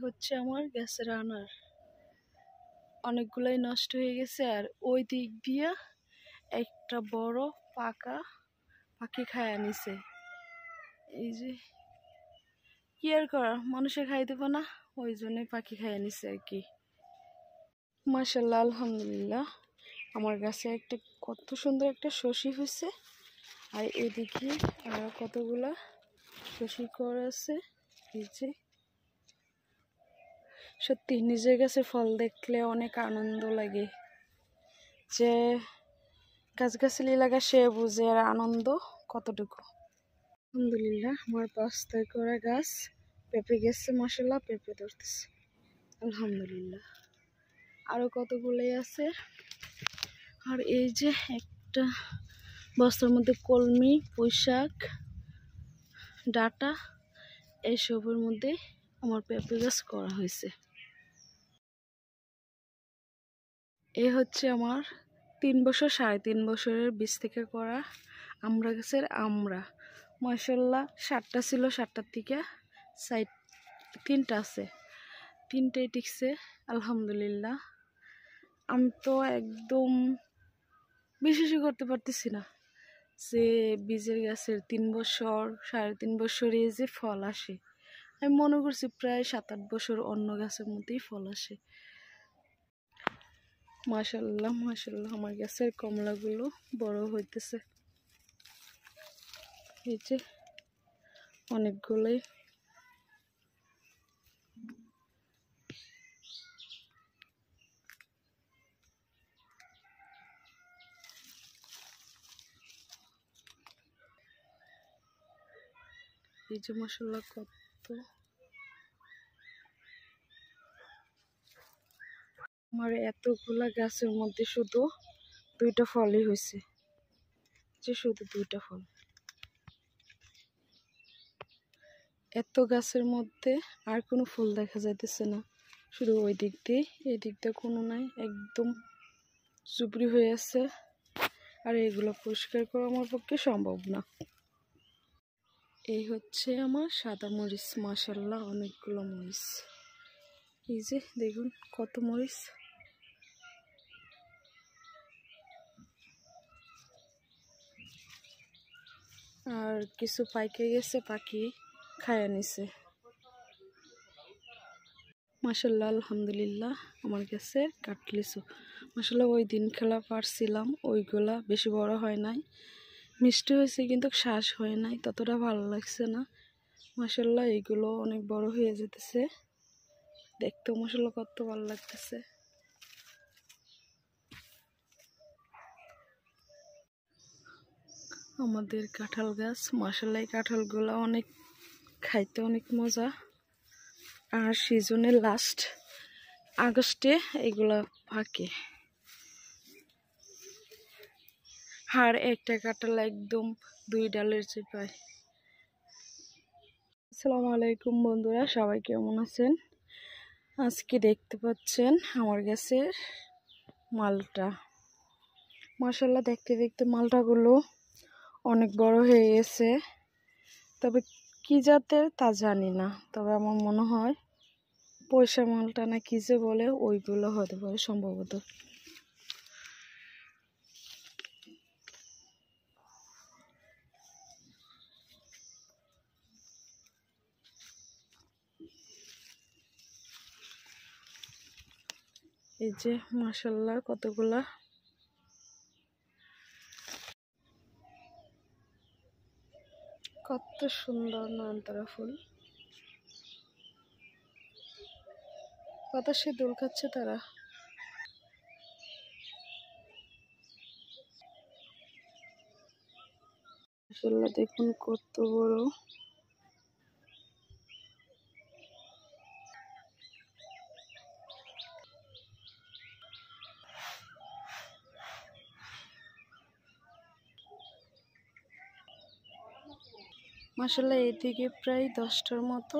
হচ্ছে আমার গ্যাসের রান্নার অনেকগুলাই নষ্ট হয়ে গেছে। আর ওই দিক দিয়া একটা বড় পাখি খায় নিছে। এই যে কি আর করা, মানুষে খাই দেবো না, ওই জন্যই পাখি খায় নিছে আর কি। মাশাআল্লাহ, আলহামদুলিল্লাহ, আমার গাছে একটা কত সুন্দর একটা শসী হয়েছে। আর এদিকে আরো কতগুলা শসী করেছে। এই যে সত্যি নিজের গাছে ফল দেখলে অনেক আনন্দ লাগে। যে গাছগাছালি লাগা সে বুঝে আর আনন্দ কতটুকু। আলহামদুলিল্লাহ, আমার 5 করা গাছ পেঁপে গেছে, মাশাআল্লাহ পেঁপে ধরতেছে আলহামদুলিল্লাহ। আরো কতগুলোই আছে। আর এই যে একটা বস্তার মধ্যে কলমি, পুঁইশাক, ডাটা এইসবের মধ্যে আমার পেঁপে গাছ করা হয়েছে। এ হচ্ছে আমার 3 বছর 3.5 বছরের বীজ থেকে করা আমড়া গাছের আমড়া। মাশাআল্লাহ 7টা ছিল, 7টার থেকে 3টা আছে, 3টাই টিকছে আলহামদুলিল্লাহ। আমি তো একদম বিশ্বাসই করতে পারতেছি না যে বীজের গাছের 3 বছর 3.5 বছরে যে ফল আসে। আমি মনে করছি প্রায় 7-8 বছর অন্য গাছের মধ্যেই ফল আসে। মাশাআল্লাহ মাশাআল্লাহ, আমার গাছের কমলাগুলো বড় হইতেছে। এই যে অনেকগুলোই। এই যে মাশাআল্লাহ কত। আমার এতগুলা গাছের মধ্যে শুধু 2টা ফলই হয়েছে, যে শুধু 2টা ফল। এত গাছের মধ্যে আর কোনো ফুল দেখা যাইতেছে না, শুধু ওই দিক দিয়ে, এই দিক দিয়ে কোনো নাই, একদম জুবড়ি হয়ে আছে। আর এগুলো পরিষ্কার করা আমার পক্ষে সম্ভব না। এই হচ্ছে আমার সাদা মরিচ, মাশাআল্লাহ অনেকগুলো মরিচ। এই যে দেখুন কত মরিচ। আর কিছু পাইকে গেছে, পাখি খায় নিছে। মাশাআল্লাহ আলহামদুলিল্লাহ, আমার গাছের কাটলিচু মাশাআল্লাহ ওই দিন খেলা পারছিলাম, ওইগুলা বেশি বড় হয় নাই, মিষ্টি হয়েছে কিন্তু শ্বাস হয় নাই, ততটা ভালো লাগছে না। মাশাআল্লাহ এইগুলো অনেক বড় হয়ে যেতেছে, দেখতেও মাশাআল্লাহ কত ভালো লাগতেছে। আমাদের কাঁঠাল গাছ, মাশাআল্লাহ কাঁঠালগুলো অনেক খাইতে অনেক মজা। আর সিজনের লাস্ট আগস্টে এগুলা পাকে। আর একটা কাঁঠাল একদম 2 ডালের চেয়ে পায়। আসসালামু আলাইকুম বন্ধুরা, সবাই কেমন আছেন? আজকে দেখতে পাচ্ছেন আমার গাছের মালটা, মাশাআল্লাহ দেখতে দেখতে মালটাগুলো অনেক বড় হয়ে গেছে। তবে কি জাতের তা জানি না, তবে আমার মনে হয় পয়সা মালটা না কি যে বলে, ওইগুলো হতে পারে সম্ভবত। এই যে মাশাআল্লাহ কতগুলা। কত সুন্দর নয়নতারা ফুল, বাতাসে দোল খাচ্ছে তারা। মাশাআল্লাহ দেখুন কত বড়। মাশাআল্লাহ এদিকে প্রায় 10টার মতো